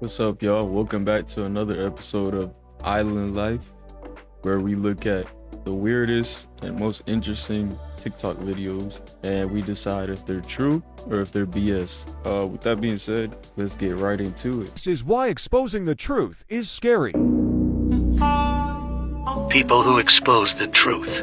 What's up, y'all? Welcome back to another episode of Island Life, where we look at the weirdest and most interesting TikTok videos and we decide if they're true or if they're BS. With that being said, let's get right into it. This is why exposing the truth is scary. People who expose the truth.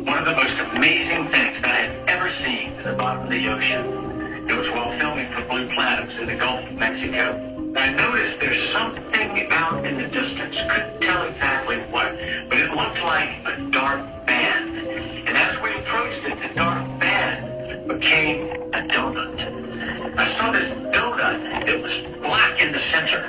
One of the most amazing things that I had ever seen at the bottom of the ocean. It was while filming for Blue Planets in the Gulf of Mexico. I noticed there's something out in the distance. Couldn't tell exactly what, but it looked like a dark band. And as we approached it, the dark band became a donut. I saw this donut. It was black in the center.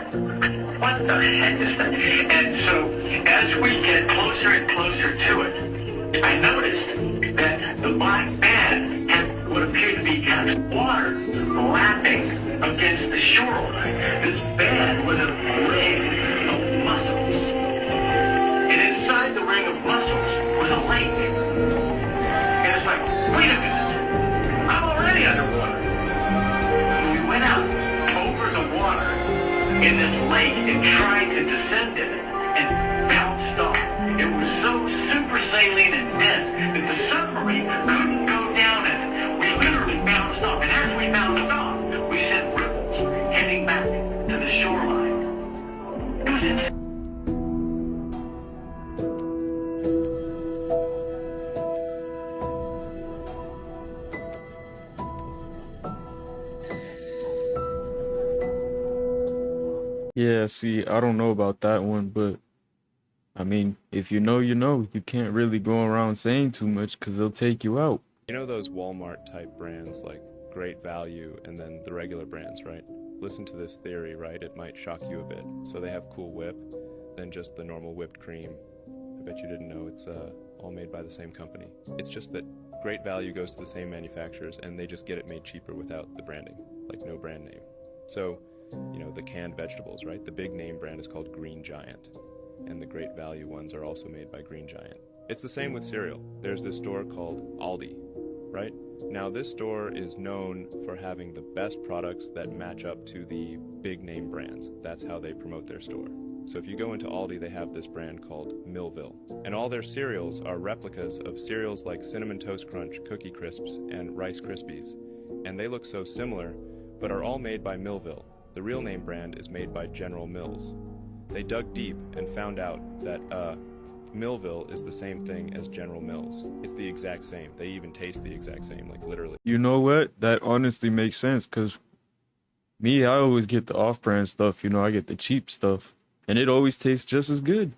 What the heck is that? And so as we get closer and closer to it, I noticed that the black band had what appeared to be kind of water lapping against the shoreline. This band was a ring of mussels. And inside the ring of mussels was a lake. And it's like, wait a minute, I'm already underwater. We went out over the water in this lake and tried to descend in it and bounced off. It was so super saline and dense that the submarine couldn't go down in it. We literally bounced off, and as we bounced off, we sent ripples heading back to the shoreline. It was insane. Yeah, see, I don't know about that one, but I mean, if you know, you know. You can't really go around saying too much because they'll take you out. You know those Walmart type brands like Great Value and then the regular brands, right? Listen to this theory, right? It might shock you a bit. So they have Cool Whip, then just the normal whipped cream. I bet you didn't know it's all made by the same company. It's just that Great Value goes to the same manufacturers and they just get it made cheaper without the branding, like no brand name. So, you know, the canned vegetables, right? The big name brand is called Green Giant, and the Great Value ones are also made by Green Giant. It's the same with cereal. There's this store called Aldi, right? Now this store is known for having the best products that match up to the big name brands. That's how they promote their store. So if you go into Aldi, they have this brand called Millville. And all their cereals are replicas of cereals like Cinnamon Toast Crunch, Cookie Crisps, and Rice Krispies. And they look so similar, but are all made by Millville. The real name brand is made by General Mills. They dug deep and found out that Millville is the same thing as General Mills. It's the exact same. They even taste the exact same, like literally. You know what? That honestly makes sense because me, I always get the off-brand stuff. You know, I get the cheap stuff, and it always tastes just as good.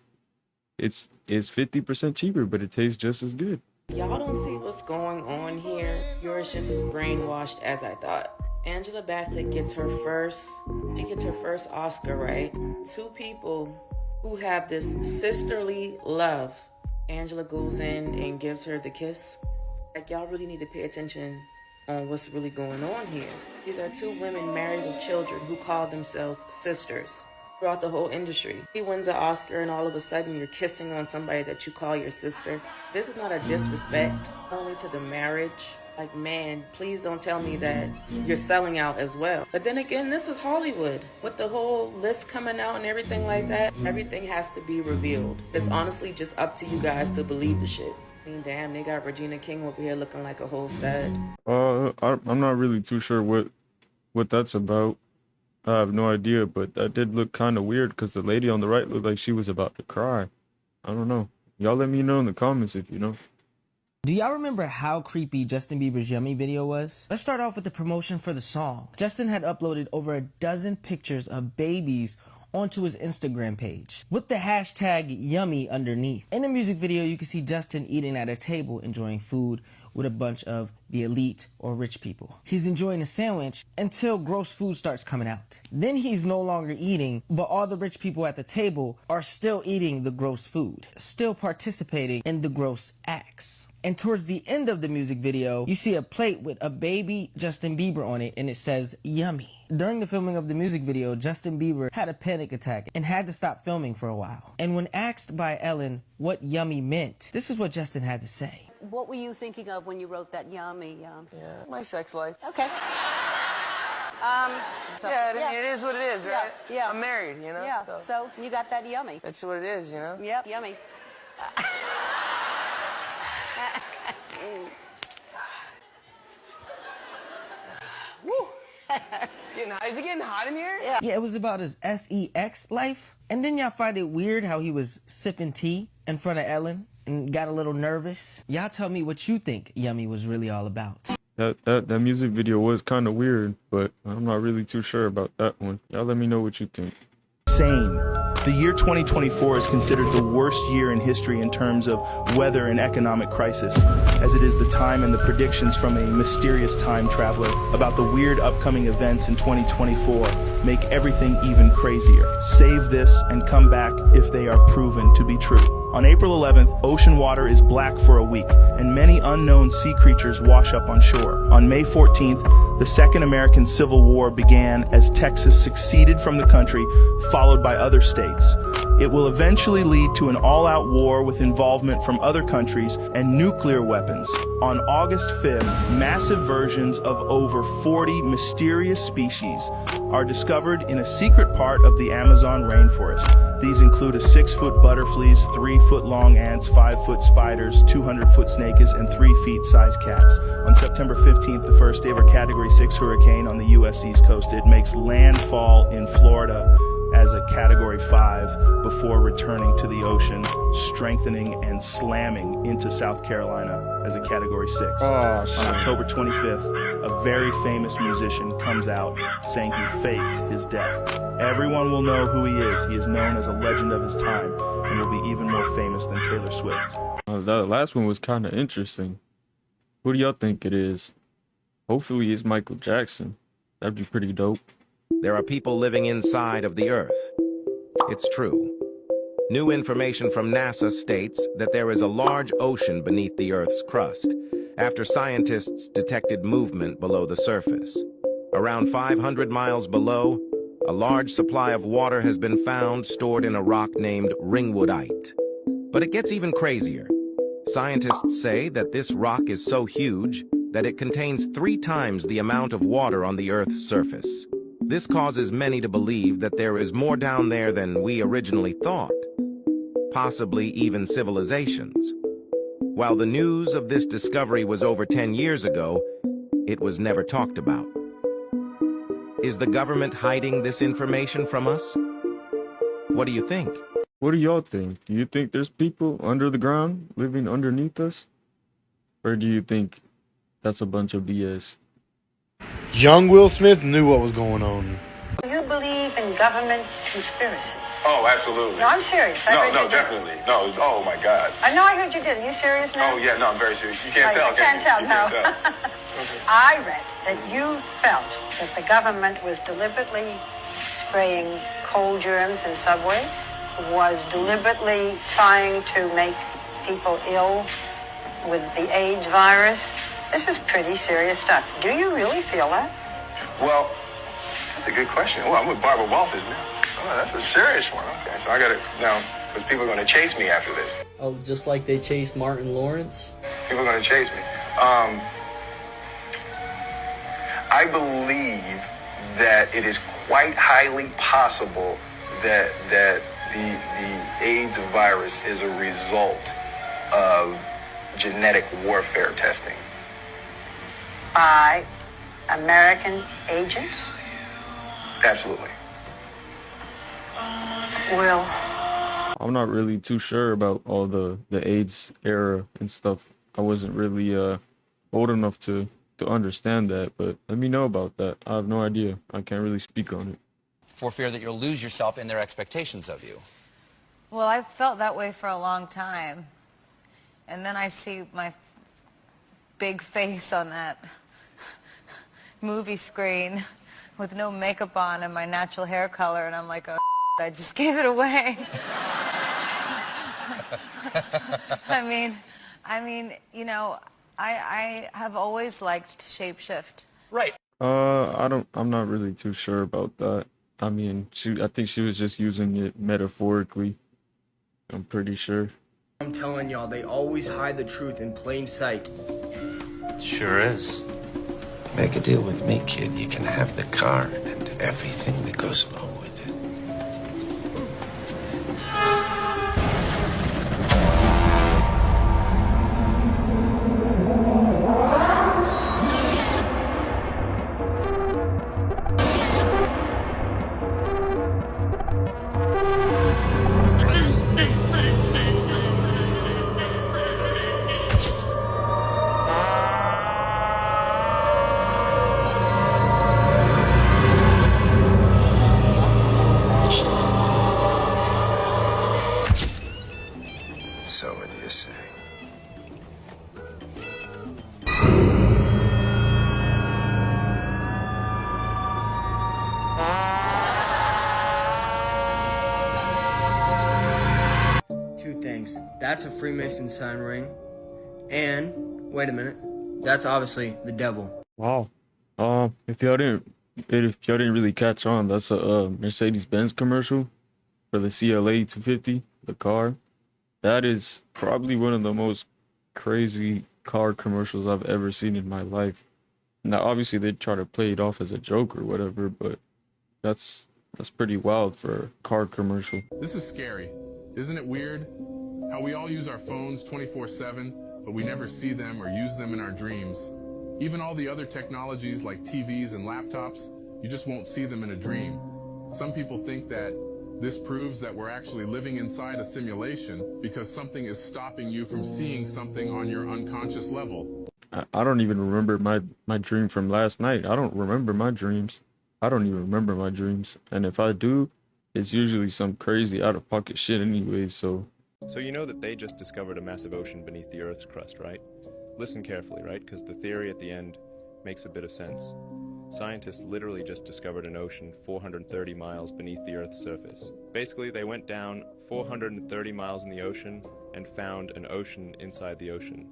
It's 50% cheaper, but it tastes just as good. Y'all don't see what's going on here. You're just as brainwashed as I thought. Angela Bassett gets her first Oscar, right? Two people who have this sisterly love. Angela goes in and gives her the kiss. Like, y'all really need to pay attention on what's really going on here. These are two women married with children who call themselves sisters throughout the whole industry. He wins an Oscar and all of a sudden you're kissing on somebody that you call your sister. This is not a disrespect only to the marriage. Like, man, please don't tell me that you're selling out as well. But then again, this is Hollywood. With the whole list coming out and everything like that, everything has to be revealed. It's honestly just up to you guys to believe the shit. I mean, damn, they got Regina King over here looking like a whole stud. I'm not really too sure what that's about. I have no idea, but that did look kind of weird because the lady on the right looked like she was about to cry. I don't know. Y'all let me know in the comments if you know. Do y'all remember how creepy Justin Bieber's Yummy video was? Let's start off with the promotion for the song. Justin had uploaded over a dozen pictures of babies onto his Instagram page with the hashtag Yummy underneath. In the music video, you can see Justin eating at a table enjoying food with a bunch of the elite or rich people. He's enjoying a sandwich until gross food starts coming out. Then he's no longer eating, but all the rich people at the table are still eating the gross food, still participating in the gross acts. And towards the end of the music video, you see a plate with a baby Justin Bieber on it and it says Yummy. During the filming of the music video, Justin Bieber had a panic attack and had to stop filming for a while. And when asked by Ellen what Yummy meant, this is what Justin had to say. What were you thinking of when you wrote that yummy? My sex life. Okay. Yeah, I mean, it is what it is, right? Yeah. I'm married, you know? Yeah, so you got that yummy. That's what it is, you know? Yep, yummy. Woo! Is it getting hot in here? Yeah, it was about his sex life. And then y'all find it weird how he was sipping tea in front of Ellen and got a little nervous. Y'all tell me what you think Yummy was really all about. That music video was kind of weird, but I'm not really too sure about that one. Y'all let me know what you think. Insane. The year 2024 is considered the worst year in history in terms of weather and economic crisis, as it is the time and the predictions from a mysterious time traveler about the weird upcoming events in 2024 make everything even crazier. Save this and come back if they are proven to be true. On April 11th, ocean water is black for a week, and many unknown sea creatures wash up on shore. On May 14th, the Second American Civil War began as Texas seceded from the country, followed by other states. It will eventually lead to an all-out war with involvement from other countries and nuclear weapons. On August 5th, massive versions of over 40 mysterious species are discovered in a secret part of the Amazon rainforest. These include a 6-foot butterflies, 3-foot-long ants, 5-foot spiders, 200-foot snakes, and 3-foot-sized cats. On September 15th, the first ever Category 6 hurricane on the U.S. East Coast, it makes landfall in Florida as a Category 5 before returning to the ocean, strengthening and slamming into South Carolina as a Category 6. On October 25th, a very famous musician comes out saying he faked his death. Everyone will know who he is. He is known as a legend of his time and will be even more famous than Taylor Swift. That last one was kind of interesting. Who do y'all think it is? Hopefully it's Michael Jackson. That'd be pretty dope. There are people living inside of the Earth. It's true. New information from NASA states that there is a large ocean beneath the Earth's crust, after scientists detected movement below the surface. Around 500 miles below, a large supply of water has been found stored in a rock named ringwoodite. But it gets even crazier. Scientists say that this rock is so huge that it contains 3 times the amount of water on the Earth's surface. This causes many to believe that there is more down there than we originally thought, possibly even civilizations. While the news of this discovery was over 10 years ago, it was never talked about. Is the government hiding this information from us? What do you think? What do y'all think? Do you think there's people under the ground living underneath us? Or do you think that's a bunch of BS? Young Will Smith knew what was going on. Do you believe in government conspiracies? Oh, absolutely. No, I'm serious. No, definitely. No, oh my God. I know I heard you did. Are you serious now? Oh, yeah, no, I'm very serious. You can't tell, I can't tell, no. I read that you felt that the government was deliberately spraying cold germs in subways, was deliberately trying to make people ill with the AIDS virus. This is pretty serious stuff. Do you really feel that? Well, that's a good question. Well, I'm with Barbara Walters now. Oh, that's a serious one. Okay, so I got to, now, because people are going to chase me after this. Oh, just like they chased Martin Lawrence? People are going to chase me. I believe that it is quite highly possible that the AIDS virus is a result of genetic warfare testing. By American agents? Absolutely. Well, I'm not really too sure about all the AIDS era and stuff. I wasn't really old enough to understand that, but let me know about that. I have no idea. I can't really speak on it. For fear that you'll lose yourself in their expectations of you. Well, I've felt that way for a long time. And then I see my big face on that movie screen with no makeup on and my natural hair color, and I'm like, oh, I just gave it away. I mean, you know, I have always liked shapeshift. Right. I'm not really too sure about that. I mean, I think she was just using it metaphorically. I'm pretty sure. I'm telling y'all, they always hide the truth in plain sight. Sure is. Make a deal with me, kid. You can have the car, and everything that goes along with it. So what do you say? Two things. That's a Freemason sign ring. And, wait a minute, that's obviously the devil. Wow. If y'all didn't really catch on, that's a Mercedes-Benz commercial for the CLA 250, the car. That is probably one of the most crazy car commercials I've ever seen in my life. Now, obviously, they try to play it off as a joke or whatever, but that's pretty wild for a car commercial. This is scary. Isn't it weird? How we all use our phones 24/7, but we never see them or use them in our dreams. Even all the other technologies like TVs and laptops, you just won't see them in a dream. Some people think that this proves that we're actually living inside a simulation because something is stopping you from seeing something on your unconscious level. I don't even remember my dream from last night. I don't remember my dreams. I don't even remember my dreams. And if I do, it's usually some crazy out-of-pocket shit anyway, so... So you know that they just discovered a massive ocean beneath the Earth's crust, right? Listen carefully, right? Because the theory at the end makes a bit of sense. Scientists literally just discovered an ocean 430 miles beneath the Earth's surface. Basically, they went down 430 miles in the ocean and found an ocean inside the ocean.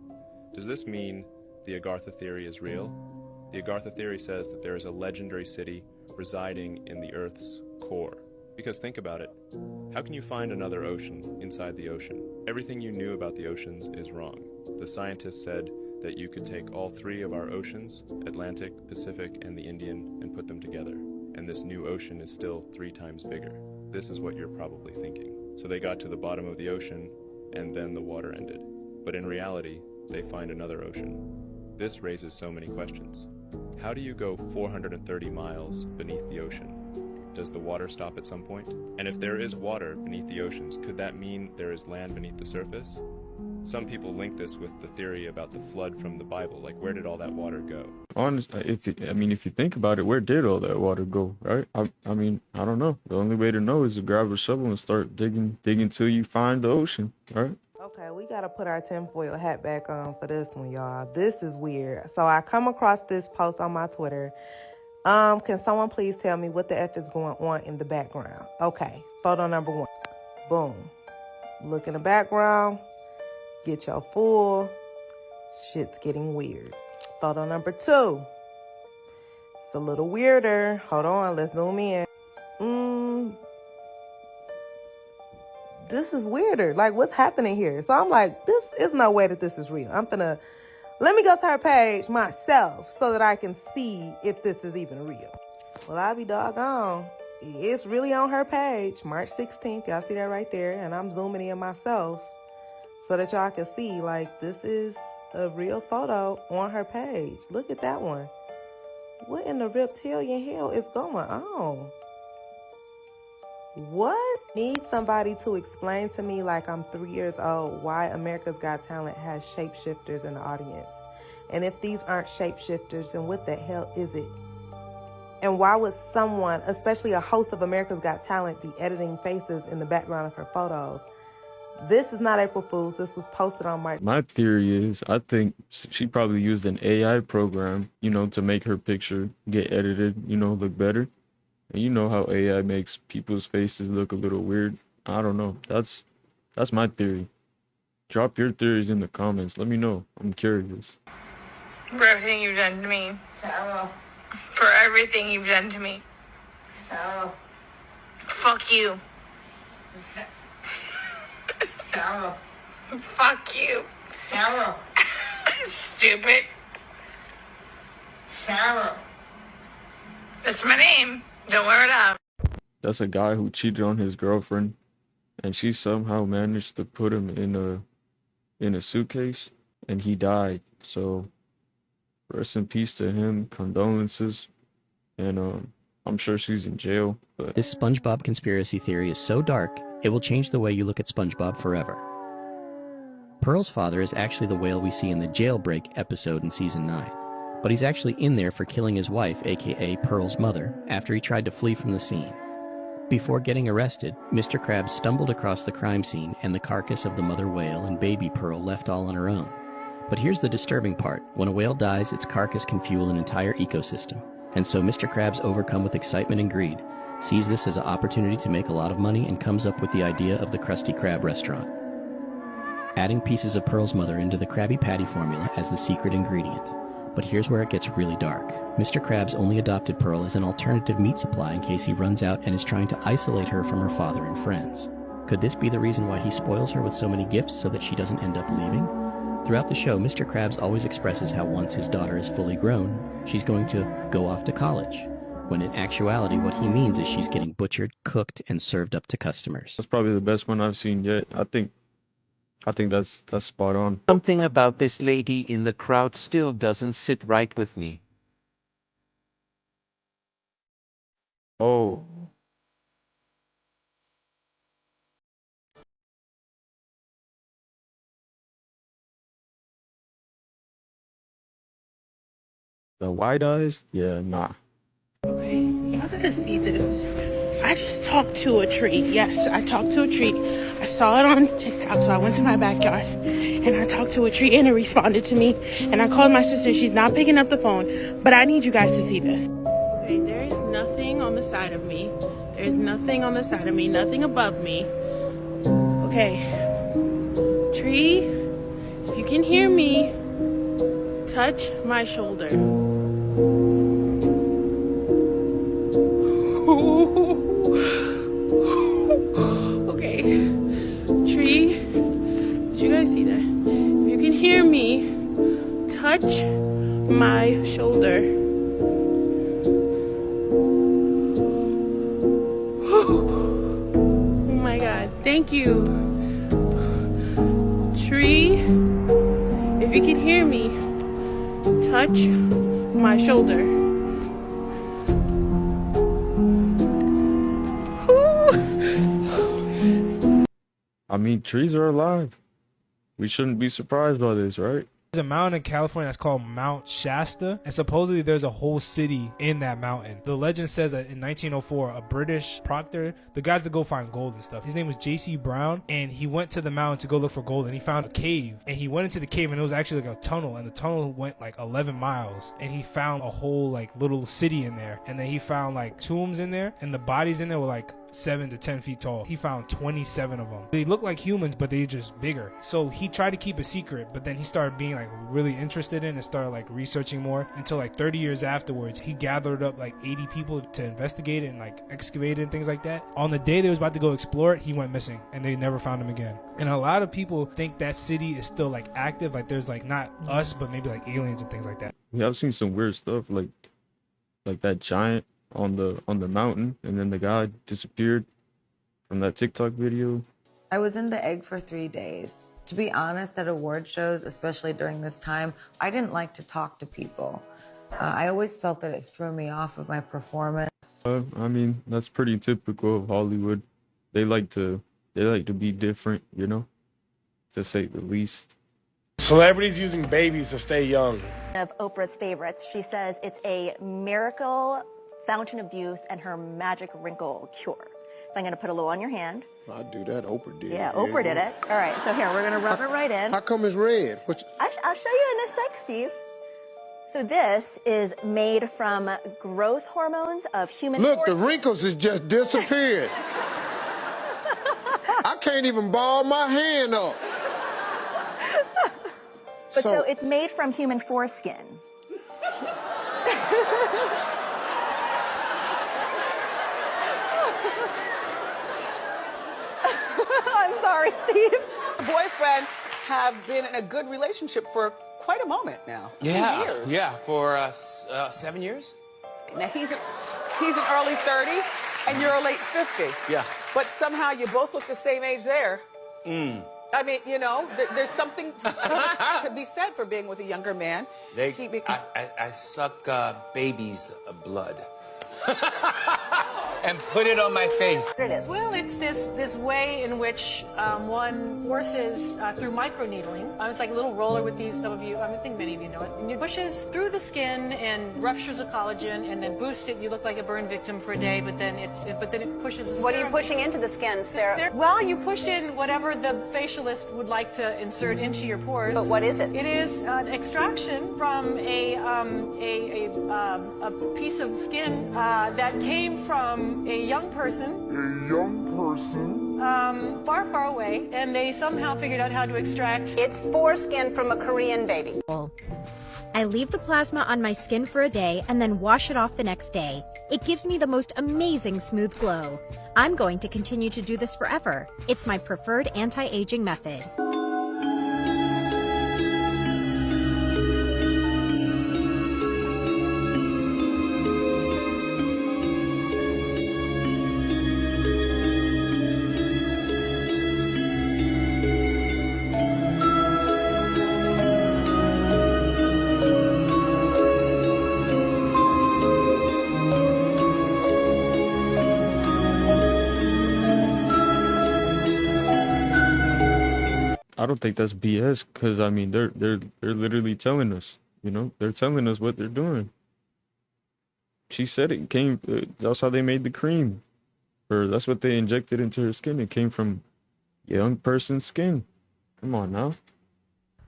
Does this mean the Agartha theory is real? The Agartha theory says that there is a legendary city residing in the Earth's core. Because think about it, how can you find another ocean inside the ocean? Everything you knew about the oceans is wrong. The scientists said that you could take all three of our oceans, Atlantic, Pacific, and the Indian, and put them together. And this new ocean is still 3 times bigger. This is what you're probably thinking. So they got to the bottom of the ocean, and then the water ended. But in reality, they find another ocean. This raises so many questions. How do you go 430 miles beneath the ocean? Does the water stop at some point? And if there is water beneath the oceans, could that mean there is land beneath the surface? Some people link this with the theory about the flood from the Bible, like where did all that water go? Honestly, if you think about it, where did all that water go, right? I mean, I don't know. The only way to know is to grab a shovel and start digging till you find the ocean, right? Okay, we gotta put our tinfoil hat back on for this one, y'all. This is weird. So I come across this post on my Twitter. Can someone please tell me what the F is going on in the background? Okay, photo number 1. Boom. Look in the background. Get your full. Shit's getting weird. Photo number 2. It's a little weirder. Hold on, let's zoom in. This is weirder. Like, what's happening here? So I'm like, this is no way that this is real. Let me go to her page myself so that I can see if this is even real. Well, I'll be doggone. It's really on her page, March 16th. Y'all see that right there? And I'm zooming in myself so that y'all can see, like, this is a real photo on her page. Look at that one. What in the reptilian hell is going on? What? Need somebody to explain to me, like I'm 3 years old, why America's Got Talent has shapeshifters in the audience. And if these aren't shapeshifters, then what the hell is it? And why would someone, especially a host of America's Got Talent, be editing faces in the background of her photos? This is not April Fool's. This was posted on March. My theory is, I think she probably used an AI program, to make her picture get edited, look better. And you know how AI makes people's faces look a little weird. I don't know. That's my theory. Drop your theories in the comments. Let me know. I'm curious. For everything you've done to me. Sarah. For everything you've done to me. Sarah. Fuck you. Sarah. Fuck you. Sarah. Stupid. Sarah. That's my name. Don't wear it out. That's a guy who cheated on his girlfriend, and she somehow managed to put him in a suitcase, and he died. So rest in peace to him. Condolences, and I'm sure she's in jail. But This SpongeBob conspiracy theory is so dark, it will change the way you look at SpongeBob forever. Pearl's father is actually the whale we see in the Jailbreak episode in Season 9, but he's actually in there for killing his wife, aka Pearl's mother, after he tried to flee from the scene. Before getting arrested, Mr. Krabs stumbled across the crime scene and the carcass of the mother whale and baby Pearl left all on her own. But here's the disturbing part. When a whale dies, its carcass can fuel an entire ecosystem. And so Mr. Krabs, overcome with excitement and greed, sees this as an opportunity to make a lot of money and comes up with the idea of the Krusty Krab restaurant, adding pieces of Pearl's mother into the Krabby Patty formula as the secret ingredient. But here's where it gets really dark. Mr. Krabs only adopted Pearl as an alternative meat supply in case he runs out and is trying to isolate her from her father and friends. Could this be the reason why he spoils her with so many gifts so that she doesn't end up leaving? Throughout the show, Mr. Krabs always expresses how once his daughter is fully grown, she's going to go off to college, when in actuality what he means is she's getting butchered, cooked, and served up to customers. that's probably the best one I've seen yet. I think that's spot on. Something about this lady in the crowd still doesn't sit right with me. Oh. The wide eyes? Yeah, nah. Y'all gotta see this. I just talked to a tree. Yes, I talked to a tree. I saw it on TikTok, so I went to my backyard and I talked to a tree and it responded to me. And I called my sister. She's not picking up the phone, but I need you guys to see this. Okay, there is nothing on the side of me. There's nothing on the side of me, nothing above me. Okay, tree, if you can hear me, touch my shoulder. Okay, tree, did you guys see that? If you can hear me, touch my shoulder. Oh my God, thank you. Tree, if you can hear me, touch my shoulder. I mean, trees are alive. We shouldn't be surprised by this, right? There's a mountain in California that's called Mount Shasta, and supposedly there's a whole city in that mountain. The legend says that in 1904, a British proctor, the guys that go find gold and stuff, his name was J.C. Brown, and he went to the mountain to go look for gold, and he found a cave, and he went into the cave, and it was actually like a tunnel, and the tunnel went like 11 miles, and he found a whole like little city in there, and then he found like tombs in there, and the bodies in there were like 7 to 10 feet tall. He found 27 of them. They look like humans, but they're just bigger. So he tried to keep a secret, but then he started being like really interested in and started like researching more until like 30 years afterwards, he gathered up like 80 people to investigate it and like excavate it and things like that. On the day they was about to go explore it, he went missing and they never found him again. And a lot of people think that city is still like active, like there's like not us, but maybe like aliens and things like that. Yeah, I've seen some weird stuff like that giant on the mountain, and then the guy disappeared from that TikTok video. I was in the egg for 3 days. To be honest, at award shows, especially during this time, I didn't like to talk to people. I always felt that it threw me off of my performance. I mean, that's pretty typical of Hollywood. They like to be different, you know, to say the least. Celebrities using babies to stay young. Of Oprah's favorites, she says it's a miracle fountain of youth and her magic wrinkle cure. So I'm going to put a little on your hand. I'd do that. Oprah did. Yeah, Oprah did it. All right, so here, we're going to rub it right in. How come it's red? I'll show you in a sec, Steve. So this is made from growth hormones of human... Look, the wrinkles has just disappeared. I can't even ball my hand up. But so it's made from human foreskin. I'm sorry, Steve. Boyfriend have been in a good relationship for quite a moment now. 2 years. Yeah, for 7 years. Now he's He's an early 30 and you're a late 50. Yeah. But somehow you both look the same age there. Mm. I mean, you know, there's something to be said for being with a younger man. I suck baby's blood. And put it on my face. Well, it's this way in which one forces through microneedling. It's like a little roller with these. Some of you, I think many of you know it. And it pushes through the skin and ruptures the collagen, and then boosts it. You look like a burn victim for a day, but then it pushes. What are you pushing into the skin, Sarah? Well, you push in whatever the facialist would like to insert into your pores. But what is it? It is an extraction from a piece of skin that came from a young person. Far, far away, and they somehow figured out how to extract. It's foreskin from a Korean baby. I leave the plasma on my skin for a day and then wash it off the next day. It gives me the most amazing smooth glow. I'm going to continue to do this forever. It's my preferred anti-aging method. I don't think that's BS, because I mean they're literally telling us, you know, they're telling us what they're doing. She said it came. That's how they made the cream, or that's what they injected into her skin. It came from young person's skin. Come on now.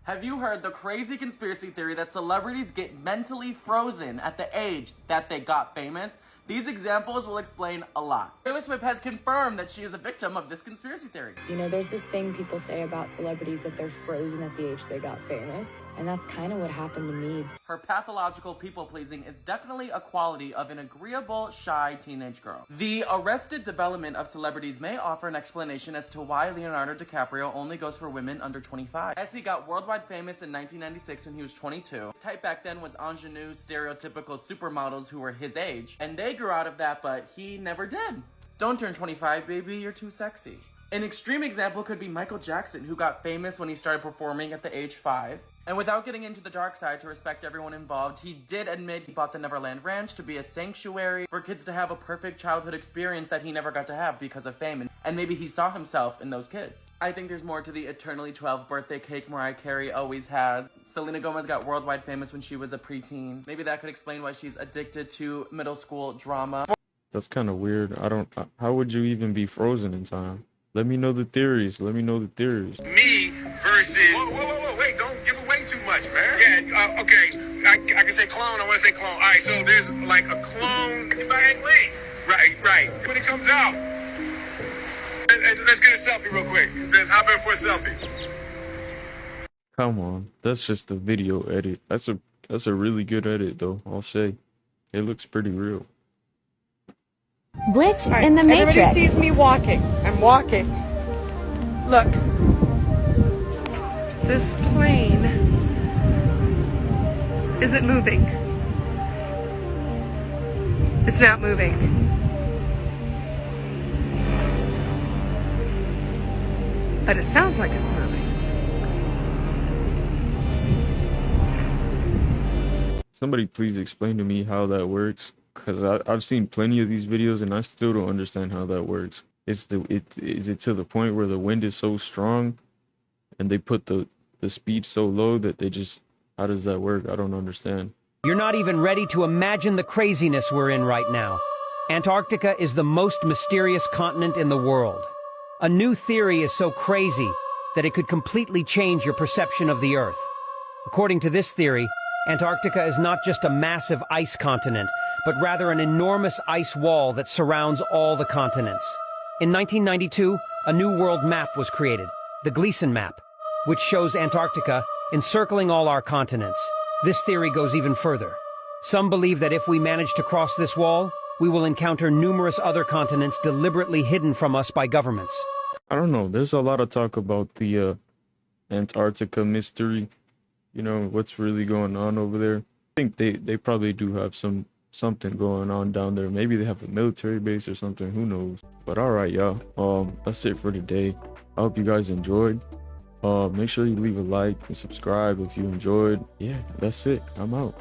Have you heard the crazy conspiracy theory that celebrities get mentally frozen at the age that they got famous? These examples will explain a lot. Taylor Swift has confirmed that she is a victim of this conspiracy theory. You know, there's this thing people say about celebrities that they're frozen at the age they got famous, and that's kind of what happened to me. Her pathological people-pleasing is definitely a quality of an agreeable, shy teenage girl. The arrested development of celebrities may offer an explanation as to why Leonardo DiCaprio only goes for women under 25. As he got worldwide famous in 1996 when he was 22. His type back then was ingenue, stereotypical supermodels who were his age, and they grew out of that, but he never did. Don't turn 25, baby, you're too sexy. An extreme example could be Michael Jackson, who got famous when he started performing at the age 5. And without getting into the dark side to respect everyone involved, he did admit he bought the Neverland Ranch to be a sanctuary for kids to have a perfect childhood experience that he never got to have because of fame. And maybe he saw himself in those kids. I think there's more to the eternally 12 birthday cake Mariah Carey always has. Selena Gomez got worldwide famous when she was a preteen. Maybe that could explain why she's addicted to middle school drama. That's kind of weird. How would you even be frozen in time? Let me know the theories. Let me know the theories. Me versus. Whoa, wait, don't give away too much, man. Yeah, okay. I can say clone. I want to say clone. All right, so there's like a clone. Wait. Right. When it comes out, let's get a selfie real quick. Let's hop in for a selfie. Come on, that's just a video edit. That's a really good edit, though. I'll say, it looks pretty real. Glitch in the Matrix. Everybody sees me walking. I'm walking. Look. This plane isn't moving. It's not moving. But it sounds like it's moving. Somebody please explain to me how that works, because I've seen plenty of these videos and I still don't understand how that works. Is it to the point where the wind is so strong and they put the speed so low that they just, how does that work? I don't understand. You're not even ready to imagine the craziness we're in right now. Antarctica is the most mysterious continent in the world. A new theory is so crazy that it could completely change your perception of the Earth. According to this theory, Antarctica is not just a massive ice continent, but rather an enormous ice wall that surrounds all the continents. In 1992, a new world map was created, the Gleason map, which shows Antarctica encircling all our continents. This theory goes even further. Some believe that if we manage to cross this wall, we will encounter numerous other continents deliberately hidden from us by governments. I don't know. There's a lot of talk about the Antarctica mystery. You know, what's really going on over there. I think they probably do have some something going on down there. Maybe they have a military base or something, who knows. But all right, y'all, that's it for today. I hope you guys enjoyed. Make sure you leave a like and subscribe if you enjoyed. Yeah, that's it. I'm out.